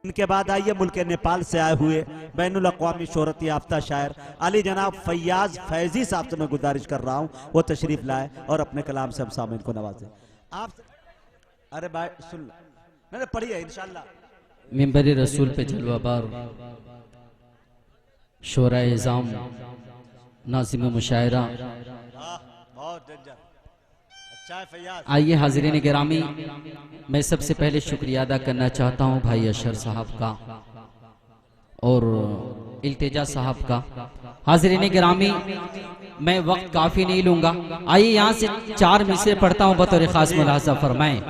ان کے بعد آئیے ملک نیپال سے آئے ہوئے بین الاقوامی شہرت یافتہ شاعر علی جناب فیاض فیضی صاحب سے میں گزارش کر رہا ہوں وہ تشریف لائے اور اپنے کلام سے ہم سامعین کو نوازیں. آپ ارے بھائی سن لو نہیں پڑھیے انشاءاللہ. منبر رسول پہ جلوہ بار شعراء اعظام ناظم مشاعرہ آئیے حاضرین گرامی میں سب سے پہلے شکریہ ادا کرنا چاہتا ہوں بھائی اشر صاحب کا اور التجا صاحب کا. حاضرین گرامی میں وقت کافی نہیں لوں گا, آئیے یہاں سے 4 مصرے پڑھتا ہوں بطور خاص ملاحظہ فرمائیں.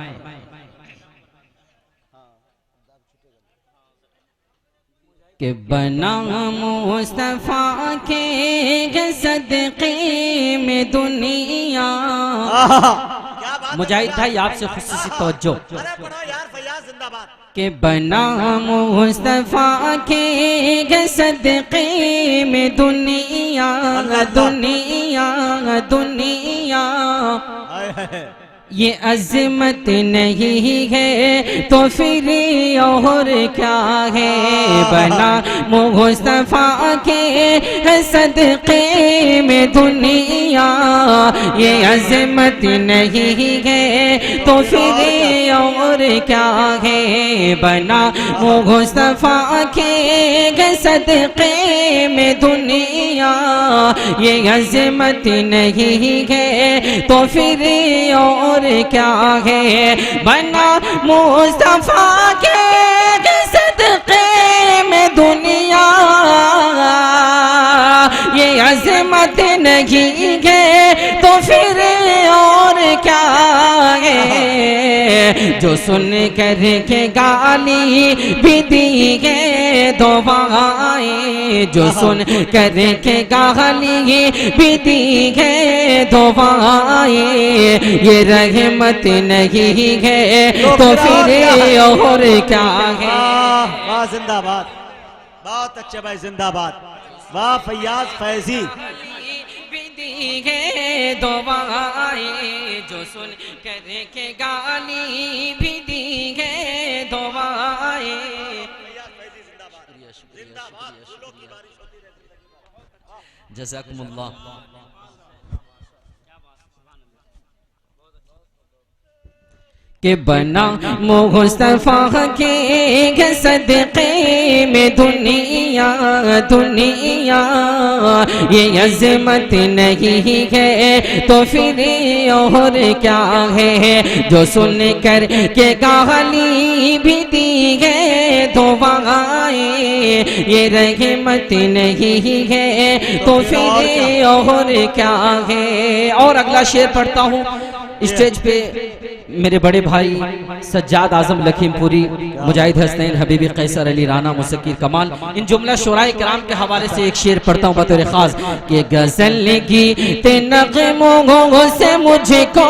کہ بنا مصطفیٰ کے صدقے میں دنیا. مجاہد بھائی آپ سے خصوصی توجہ. کہ بنا مصطفیٰ کے صدقے میں دنیا دنیا دنیا. یہ عظمت نہیں ہے تو پھر اور کیا ہے. بنا مصطفیٰ کے صدقے میں دنیا. یہ عظمت نہیں ہے تو پھر اور کیا ہے. بنا مصطفیٰ کے صدقے میں دنیا. یہ عظمت نہیں ہے تو پھر اور کیا ہے. بنا مصطفیٰ کے صدقے میں دنیا. یہ عظمت نہیں ہے تو پھر اور کیا ہے. جو سن کر کے گالی بھی دی ہے دعائیں. جو سن کر کے گالی بھی دی ہے دعائیں. یہ رحمت نہیں ہے تو پھر اور کیا ہے. واہ زندہ باد, بہت اچھے بھائی زندہ باد. واہ فیاض فیضی. دعائیں جو سن کر کے گالی بھی دی ہے دعائیں. جزاکم اللہ. کہ بنا مصطفیٰ کے صدقے میں دنیا دنیا. یہ عظمت نہیں ہے تو پھر اور کیا ہے. جو سن کر کے گالی بھی دی ہے دعائیں. یہ رحمت نہیں ہے تو پھر اور کیا ہے. اور اگلا شعر پڑھتا ہوں. اسٹیج پہ میرے بڑے بھائی سجاد اعظم لکھیم پوری, مجاہد حسنین حبیبی, قیصر علی رانا, مسکر کمال, ان جملہ شعراء کرام کے حوالے سے ایک شعر پڑھتا ہوں بطور خاص. کہ غزل گیت نغموں سے مجھ کو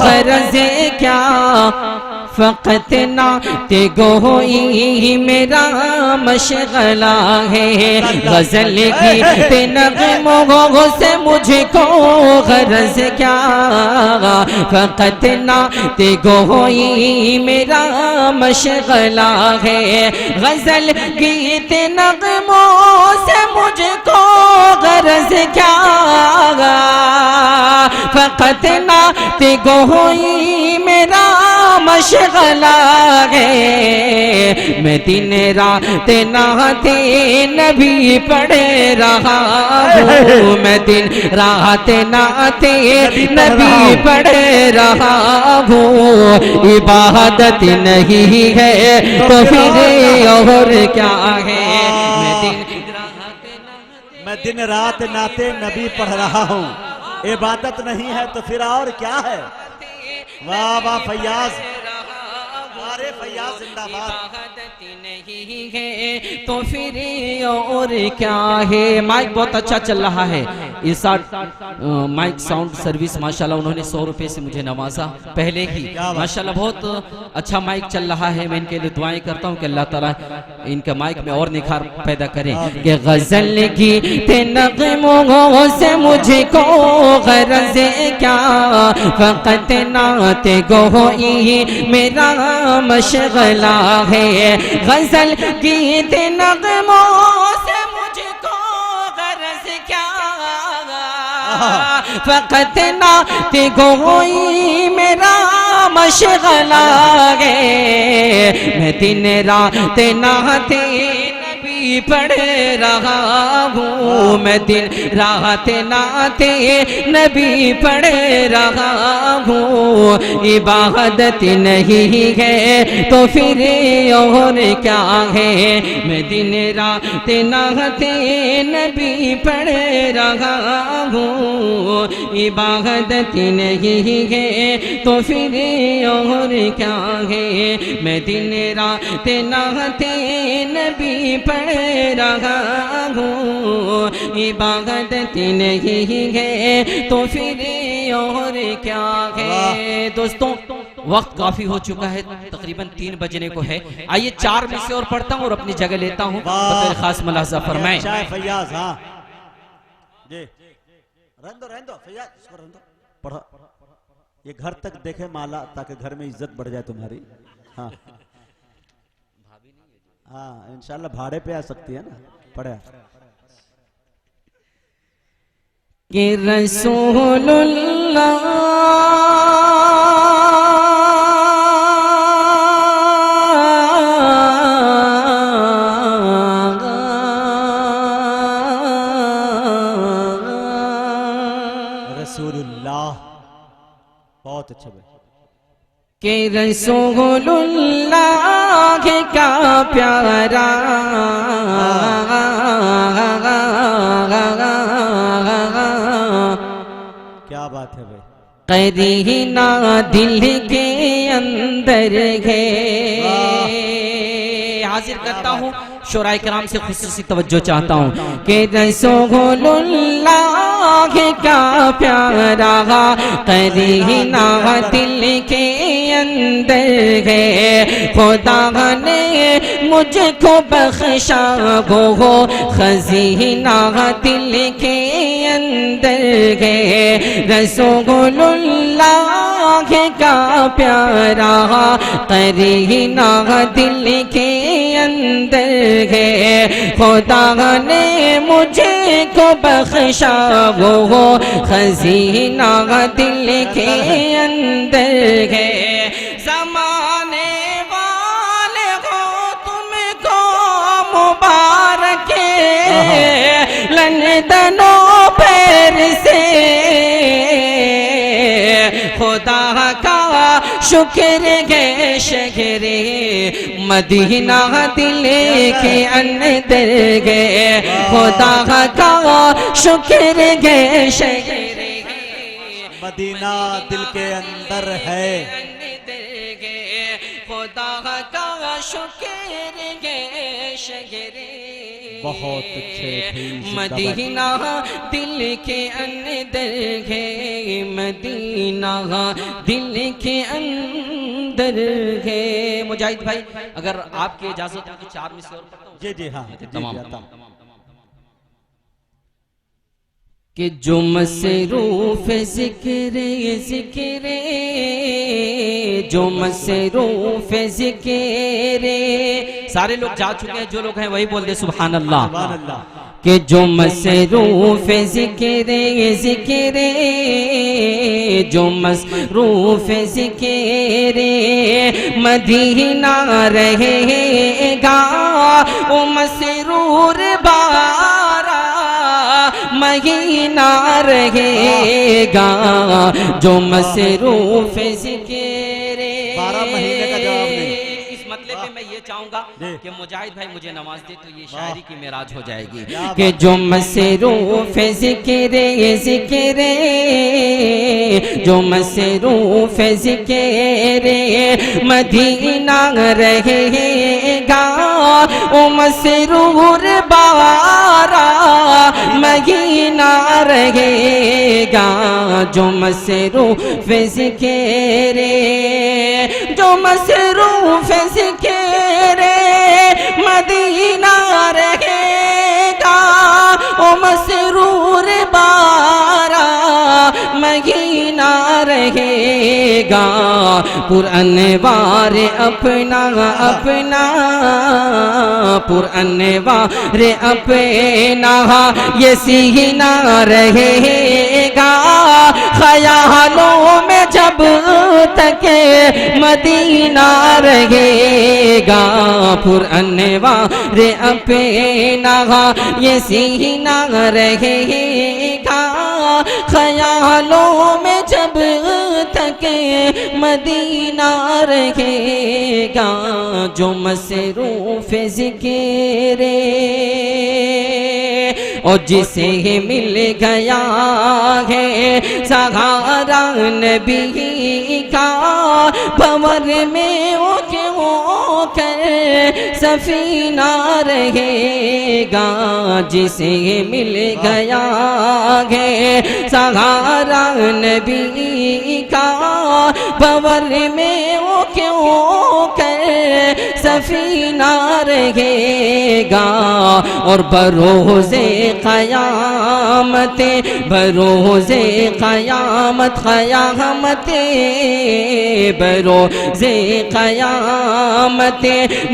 غرض کیا. فقط نعت گوئی میرا مشغلہ ہے. غزل گیت نغموں سے مجھ کو غرض کیا. فقط نعت گوئی میرا مشغلہ ہے. غزل گیت نغموں سے مجھ کو غرض کیا. فقط نعت گوئی میرا مشغلہ ہے. میں دن رات نعت نبی پڑھ رہا ہوں. میں دن رات نعت نبی پڑھ رہا ہوں. عبادت نہیں ہے تو پھر اور کیا ہے. میں دن رات نعت نبی پڑھ رہا ہوں. عبادت نہیں ہے تو پھر اور کیا ہے. واہ واہ فیاض. عبادت نہیں ہے تو پھر اور کیا ہے. مائک بہت اچھا چل رہا ہے. ارشاد مائک ساؤنڈ سروس ماشاءاللہ انہوں نے 100 روپے سے مجھے نوازا پہلے ہی ماشاءاللہ بہت اچھا مائک چل رہا ہے میں ان کے لیے دعائیں کرتا ہوں کہ اللہ تعالیٰ ان کا مائک میں اور نکھار پیدا کرے کہ غزل کی نغموں سے مجھے کو غرض کیا فقط نعت گوئی میرا مشغلہ ہے غزل کی نغموں سے مجھے کو غرض کیا فقط نعت گوئی میرا مشغلہ ہے میں دن رات نعت نبی پڑھ رہا ہوں میں دن رات نعت نبی پڑھ رہا ہوں عبادت نہیں ہے تو پھر اور کیا ہے میں دن رات نعت نبی پڑھ رہا ہوں عبادت نہیں ہے تو پھر اور کیا ہے میں دن رات نعت نبی پڑھ رہا ہوں عبادت نہیں ہے تو پھر اور کیا ہے دوستوں وقت کافی ہو چکا ہے تقریباً 3 بجنے کو ہے آئیے 4 میں سے اور پڑھتا ہوں اور اپنی جگہ لیتا ہوں بطور خاص ملاحظہ فرمائیں فیاض ہاں جی رہندو فیاض اس کو رہندو پڑھو یہ گھر تک دیکھے مالا تاکہ گھر میں عزت بڑھ جائے تمہاری ہاں ہاں انشاءاللہ بھاڑے پہ آ سکتی ہے نا پڑھے کہ رسول اللہ رسول اللہ بہت اچھا بھائی کہ رسول اللہ کا پیارا کیا بات ہے بھائی قرینہ دل کے اندر ہے حاضر کرتا ہوں شعراء کرام سے خصوصی توجہ چاہتا ہوں کہ رسول اللہ کا پیارا قرینہ دل کے اندر ہے خدا نے مجھ کو بخشا وہ خزینہ دل کے اندر ہے رسول اللہ کا پیارا قرینہ دل کے اندر ہے خدا نے مجھے کو بخشا وہ خزینہ دل کے اندر ہے زمانے والے ہو تم کو مبارک لندن و پیرس سے خدا کا شکر ہے شہر مدینہ دل کے اندر گئے خدا کا شکر ہے شہر مدینہ دل کے اندر ہے خدا کا شکر ہے شہر بہت اچھے مدینہ دل کے اندر ہے مدینہ دل کے اندر ہے مجاہد بھائی اگر آپ کی اجازت ہے تو 4 میں سے اور پڑھتا ہوں جی جی ہاں تمام کہ جو مصروف ذکر ذکر جو مصروف ذکر سارے لوگ جا چکے ہیں جو لوگ ہیں وہی بول دے سبحان اللہ کہ جو مصروف ذکر ذکر جو مصروف ذکر مدینہ رہے گا وہ مسرور بارہ مہینہ رہے گا جو مصروف ذکر 12 مہینے کا جواب نہیں اس مطلب میں یہ چاہوں گا کہ مجاہد بھائی مجھے نواز دے تو یہ شاعری کی معراج ہو جائے گی کہ جو مصروف ذکر ذکر جو مصروف ذکر مدینہ رہے گا او مسرور بارہ مہینہ رہے گا جو مصروف ذکر جو مصروف ذکر مدینہ رہے گا او مسرور بارہ مہینہ رہے گا پر انوار اپنا اپنا پر انوار اپنا یہ سینہ رہے گا خیالوں میں جب تک مدینہ رہے گا پر انوار اپنا یہ سینہ رہے گا خیالوں میں جب تک مدینہ رہے گا جو مصروف ذکر اور جسے مل گیا ہے سہارا نبی کا بھنور میں ہو کر سفینہ رہے گا جسے مل گیا ہے سہارا نبی کا بھنور میں ہو کر سفینہ رہے گا اور بروز قیامت بروز قیامت قیامت بروز قیامت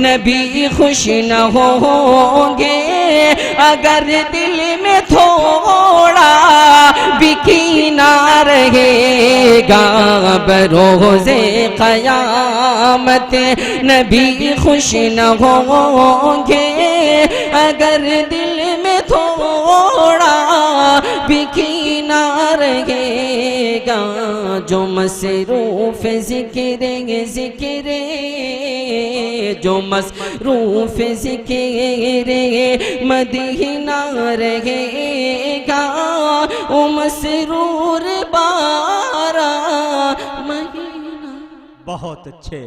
نبی خوش نہ ہوں گے اگر دل میں تھوڑا بھی کینہ رہے گا بروز قیامت نبی خوش نہ ہوں گے اگر دل میں تھوڑا بھی کینہ رہے گا جو مصروف ذکر ذکر جو مصروف ذکر مدینہ رہے گا او مسرور بارہ مہینہ. بہت اچھے.